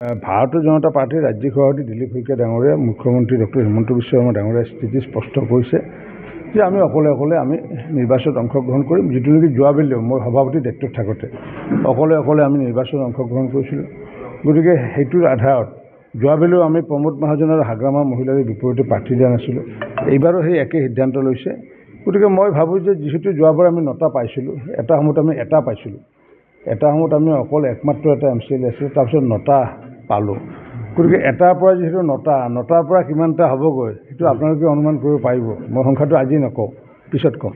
ভাৰতীয় জনতা পাৰ্টিৰ ৰাজ্যিক সভাপতি দিলীপ শইকীয়া ডাঙৰীয়া মুখ্যমন্ত্ৰী ডক্টৰ হিমন্ত বিশ্ব শৰ্মা ডাঙৰীয়াৰ স্থিতি স্পষ্ট কৰিছে যে আমি অকলে আমি নিৰ্বাচনত অংশগ্ৰহণ কৰিম। যিটোলৈকে যোৱাবেলিও মই সভাপতি দায়িত্বত থাকোঁতে অকলে আমি নিৰ্বাচনত অংশগ্ৰহণ কৰিছিলোঁ। গতিকে সেইটোৰ আধাৰত যোৱাবেলিও আমি প্ৰমোদ মহাজন আৰু হাগ্ৰামা মহিলাৰ বিপৰীতে প্ৰাৰ্থী দিয়া নাছিলোঁ। এইবাৰো সেই একে সিদ্ধান্ত লৈছে। গতিকে মই ভাবোঁ যে যিহেতু যোৱাবাৰ আমি 9টা পাইছিলোঁ, এটা সময়ত আমি এটা পাইছিলোঁ, এটা সময়ত আমি অকল একমাত্ৰ এটা MCL আছিলে, তাৰপিছত 9টা পালোঁ। গতিকে এটাৰ পৰা যিহেতু 9টাৰ পৰা কিমানটা হ'বগৈ সেইটো আপোনালোকে অনুমান কৰিব পাৰিব। মই সংখ্যাটো আজি নকওঁ, পিছত ক'ম।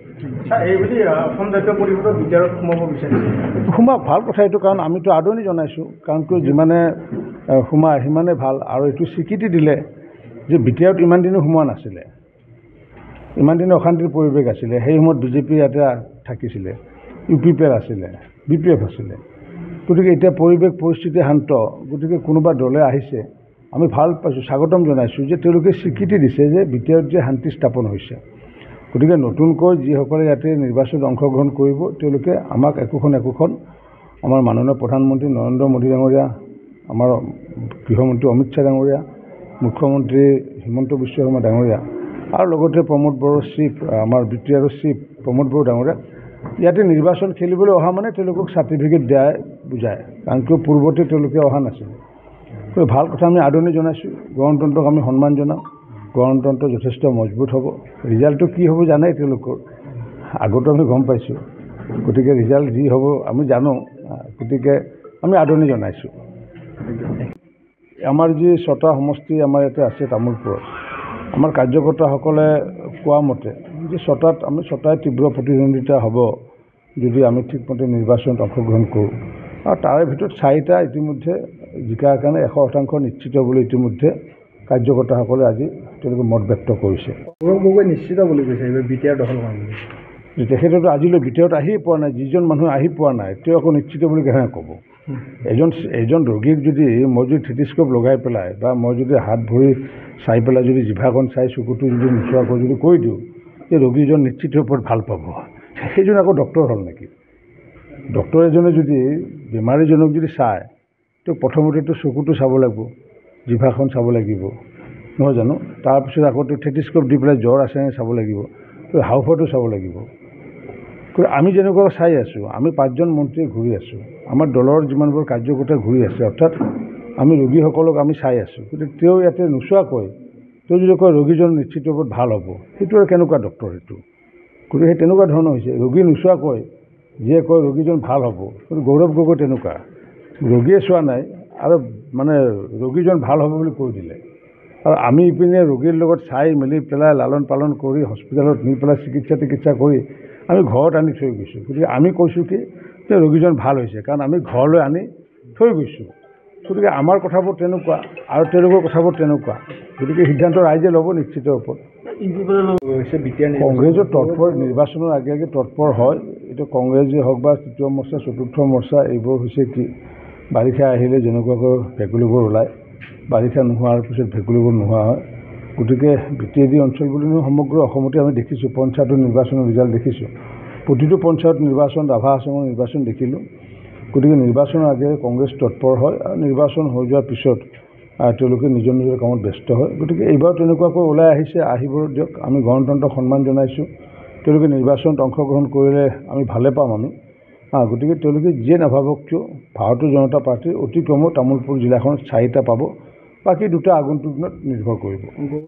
সোমাওক, ভাল কথা এইটো, কাৰণ আমিতো আদৰণি জনাইছোঁ। কাৰণ কিয় যিমানে সোমায় সিমানে ভাল। আৰু এইটো স্বীকৃতি দিলে যে BTRত ইমান দিনো সোমোৱা নাছিলে, ইমান দিনে অশান্তিৰ পৰিৱেশ আছিলে। সেই সময়ত BJP ইয়াতে থাকিছিলে, UPPL আছিলে, BPF আছিলে। গতিকে এতিয়া পৰিৱেশ পৰিস্থিতি শান্ত। গতিকে কোনোবা দলে আহিছে, আমি ভাল পাইছোঁ, স্বাগতম জনাইছোঁ যে তেওঁলোকে স্বীকৃতি দিছে যে BTRত যে শান্তি স্থাপন হৈছে। গতিকে নতুনকৈ যিসকলে ইয়াতে নিৰ্বাচনত অংশগ্ৰহণ কৰিব তেওঁলোকে আমাক একোখন আমাৰ মাননীয় প্ৰধানমন্ত্ৰী নৰেন্দ্ৰ মোদী ডাঙৰীয়া, আমাৰ গৃহমন্ত্ৰী অমিত শ্বাহ ডাঙৰীয়া, মুখ্যমন্ত্ৰী হিমন্ত বিশ্ব শৰ্মা ডাঙৰীয়া আৰু লগতে প্ৰমোদ বড়োৰ চিফ, আমাৰ BTRৰ চিফ প্ৰমোদ বড়ো ডাঙৰীয়া ইয়াতে নিৰ্বাচন খেলিবলৈ অহা মানে তেওঁলোকক চাৰ্টিফিকেট দিয়াই বুজায়। কাৰণ কিয় পূৰ্বতে তেওঁলোকে অহা নাছিল। ভাল কথা, আমি আদৰণি জনাইছোঁ। গণতন্ত্ৰক আমি সন্মান জনাওঁ। গণতন্ত্ৰ যথেষ্ট মজবুত হ'ব। ৰিজাল্টটো কি হ'ব জানেই তেওঁলোকৰ, আগতো আমি গম পাইছোঁ। গতিকে ৰিজাল্ট যি হ'ব আমি জানো। গতিকে আমি আদৰণি জনাইছোঁ। আমাৰ যি 6টা সমষ্টি আমাৰ ইয়াতে আছে তামোলপুৰত, আমাৰ কাৰ্যকৰ্তাসকলে কোৱা মতে যে 6টাত আমি 6টাই তীব্ৰ প্ৰতিদ্বন্দ্বিতা হ'ব যদি আমি ঠিকমতে নিৰ্বাচনত অংশগ্ৰহণ কৰোঁ। আৰু তাৰে ভিতৰত 4টা ইতিমধ্যে জিকাৰ কাৰণে 100% নিশ্চিত বুলি ইতিমধ্যে কাৰ্যকৰ্তাসকলে আজি তেওঁলোকে মত ব্যক্ত কৰিছে। নিশ্চিত বুলি কৈছে এইবাৰ BTR দখল কৰিম। তেখেতেতো আজিলৈ BTRত আহিয়ে পোৱা নাই। যিজন মানুহ আহি পোৱা নাই তেওঁ আকৌ নিশ্চিত বুলি কেনেকৈ ক'ব? এজন ৰোগীক যদি মই যদি থেটিস্কোপ লগাই পেলাই বা মই যদি হাত ভৰি চাই পেলাই যদি জিভাখন চাই চকুটো যদি নোচোৱাকৈ যদি কৈ দিওঁ যে ৰোগীজন নিশ্চিত ওপৰত ভাল পাব, সেইজন আকৌ ডক্টৰ হ'ল নেকি? ডক্টৰ এজনে যদি বেমাৰীজনক যদি চায় তো প্ৰথমতেতো চকুটো চাব লাগিব, জিভাখন চাব লাগিব, নহয় জানো? তাৰপিছত আকৌ থেটিস্কোপ দি পেলাই জ্বৰ আছেনে চাব লাগিব, তো হাওঁফাওঁটো চাব লাগিব। আমি যেনেকুৱা চাই আছোঁ, আমি 5জন মন্ত্ৰী ঘূৰি আছোঁ, আমাৰ দলৰ যিমানবোৰ কাৰ্যকৰ্তা ঘূৰি আছে, অৰ্থাৎ আমি ৰোগীসকলক আমি চাই আছোঁ। গতিকে তেওঁ ইয়াতে নোচোৱাকৈ তেওঁ যদি কয় ৰোগীজন নিশ্চিত ওপৰত ভাল হ'ব, সেইটো আৰু কেনেকুৱা ডক্টৰ সেইটো? গতিকে সেই তেনেকুৱা ধৰণৰ হৈছে। ৰোগী নোচোৱাকৈ যিয়ে কয় ৰোগীজন ভাল হ'ব, গৌৰৱ গগৈ তেনেকুৱা, ৰোগীয়ে চোৱা নাই আৰু মানে ৰোগীজন ভাল হ'ব বুলি কৈ দিলে। আৰু আমি ইপিনে ৰোগীৰ লগত চাই মেলি পেলাই লালন পালন কৰি হস্পিটেলত নি পেলাই চিকিৎসা কৰি আমি ঘৰত আনি থৈ গৈছোঁ। গতিকে আমি কৈছোঁ কি যে ৰোগীজন ভাল হৈছে, কাৰণ আমি ঘৰলৈ আনি থৈ গৈছোঁ। গতিকে আমাৰ কথাবোৰ তেনেকুৱা আৰু তেওঁলোকৰ কথাবোৰ তেনেকুৱা। গতিকে সিদ্ধান্ত ৰাইজে ল'ব নিশ্চিত ওপৰত। কংগ্ৰেছৰ তৎপৰ নিৰ্বাচনৰ আগে তৎপৰ হয়। এইটো কংগ্ৰেছেই হওক বা তৃতীয় মৰ্চা, চতুৰ্থ মৰ্চা, এইবোৰ হৈছে কি বাৰিষা আহিলে যেনেকুৱাকৈ ভেকুলীবোৰ ওলায়, বাৰিষা নোহোৱাৰ পিছত ভেকুলীবোৰ নোহোৱা হয়। গতিকে BTAD অঞ্চল বুলি সমগ্ৰ অসমতে আমি দেখিছোঁ পঞ্চায়তৰ নিৰ্বাচনৰ ৰিজাল্ট দেখিছোঁ। প্ৰতিটো পঞ্চায়ত নিৰ্বাচন, ৰাভা আচৰণৰ নিৰ্বাচন দেখিলোঁ। গতিকে নিৰ্বাচনৰ আগেয়ে কংগ্ৰেছ তৎপৰ হয় আৰু নিৰ্বাচন হৈ যোৱাৰ পিছত তেওঁলোকে নিজৰ কামত ব্যস্ত হয়। গতিকে এইবাৰ তেনেকুৱাকৈ ওলাই আহিছে, আহিব দিয়ক। আমি গণতন্ত্ৰক সন্মান জনাইছোঁ। তেওঁলোকে নিৰ্বাচনত অংশগ্ৰহণ কৰিলে আমি ভালে পাম আমি। গতিকে তেওঁলোকে যিয়ে নাভাবক কিয় ভাৰতীয় জনতা পাৰ্টীৰ অতি কমেও তামোলপুৰ জিলাখনত 4টা পাব, বাকী 2টা আগন্তুক দিনত নিৰ্ভৰ কৰিব।